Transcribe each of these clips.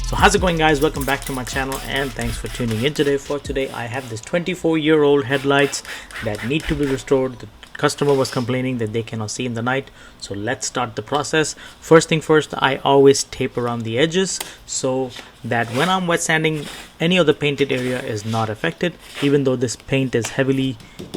So how's it going, guys? Welcome back to my channel and thanks for tuning in today. For today I have this 24-year-old headlights that need to be restored. The customer was complaining that they cannot see in the night, so let's start the process. First thing first, I always tape around the edges so that when I'm wet sanding, any of the painted area is not affected. Even though this paint is heavily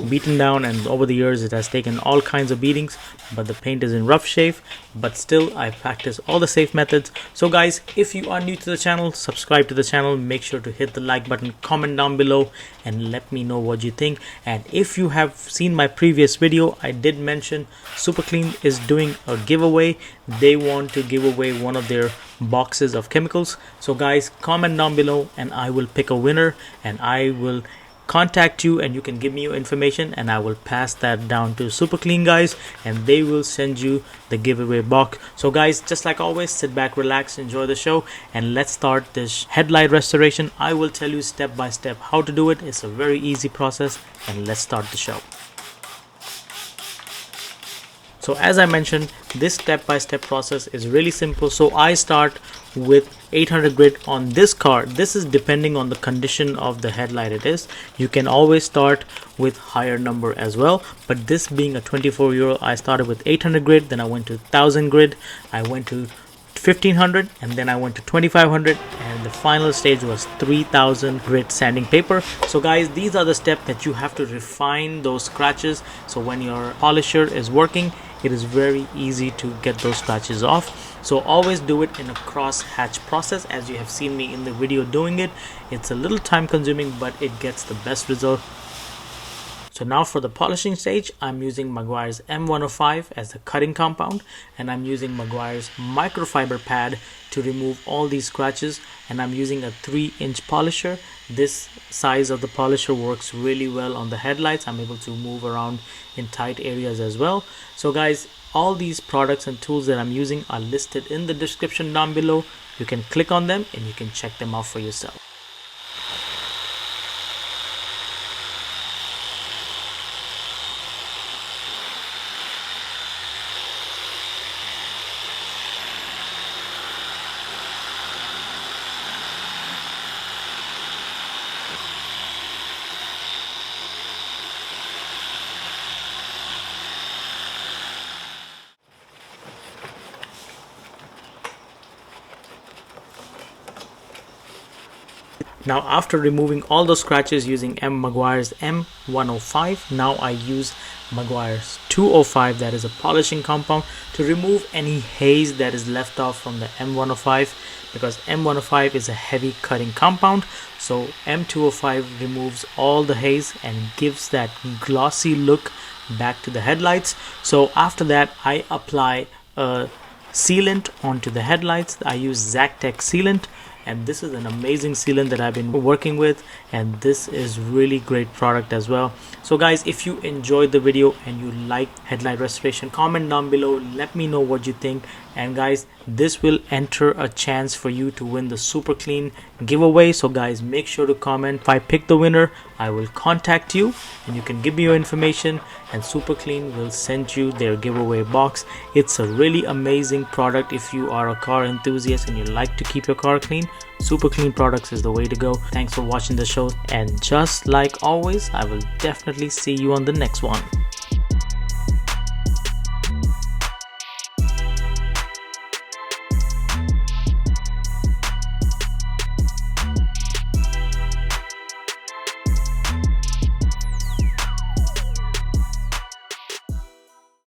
beaten down and over the years it has taken all kinds of beatings, but the paint is in rough shape, but still I practice all the safe methods. So guys, if you are new to the channel, subscribe to the channel, make sure to hit the like button, comment down below and let me know what you think. And if you have seen my previous video, I did mention Super Clean is doing a giveaway. They want to give away one of their boxes of chemicals. So guys, comment down below and I will pick a winner and I will contact you and you can give me your information and I will pass that down to Super Clean guys and they will send you the giveaway box. So guys, just like always, sit back, relax, enjoy the show and let's start this headlight restoration. I will tell you step by step how to do it. It's a very easy process and let's start the show. So as I mentioned, this step-by-step process is really simple. So I start with 800 grit on this car. This is depending on the condition of the headlight it is. You can always start with higher number as well. But this being a 24-year-old, I started with 800 grit, then I went to 1000 grit, I went to 1500 and then I went to 2500 and the final stage was 3000 grit sanding paper. So guys, these are the steps that you have to refine those scratches, so when your polisher is working it is very easy to get those scratches off. So always do it in a cross hatch process as you have seen me in the video doing it. It's a little time consuming but it gets the best result. So now for the polishing stage, I'm using Meguiar's M105 as the cutting compound and I'm using Meguiar's microfiber pad to remove all these scratches, and I'm using a 3-inch polisher. This size of the polisher works really well on the headlights. I'm able to move around in tight areas as well. So guys, all these products and tools that I'm using are listed in the description down below. You can click on them and you can check them out for yourself. Now after removing all those scratches using Meguiar's M105, now I use Meguiar's 205, that is a polishing compound, to remove any haze that is left off from the M105, because M105 is a heavy cutting compound. So M205 removes all the haze and gives that glossy look back to the headlights. So after that I apply a sealant onto the headlights. I use Zactec sealant, and this is an amazing sealant that I've been working with, and this is really great product as well. So guys, if you enjoyed the video and you like headlight restoration, comment down below, let me know what you think. And guys, this will enter a chance for you to win the Super Clean giveaway. So guys, make sure to comment. If I pick the winner, I will contact you and you can give me your information and Super Clean will send you their giveaway box. It's a really amazing product. If you are a car enthusiast and you like to keep your car clean, Super Clean products is the way to go. Thanks for watching the show, and just like always, I will definitely see you on the next one.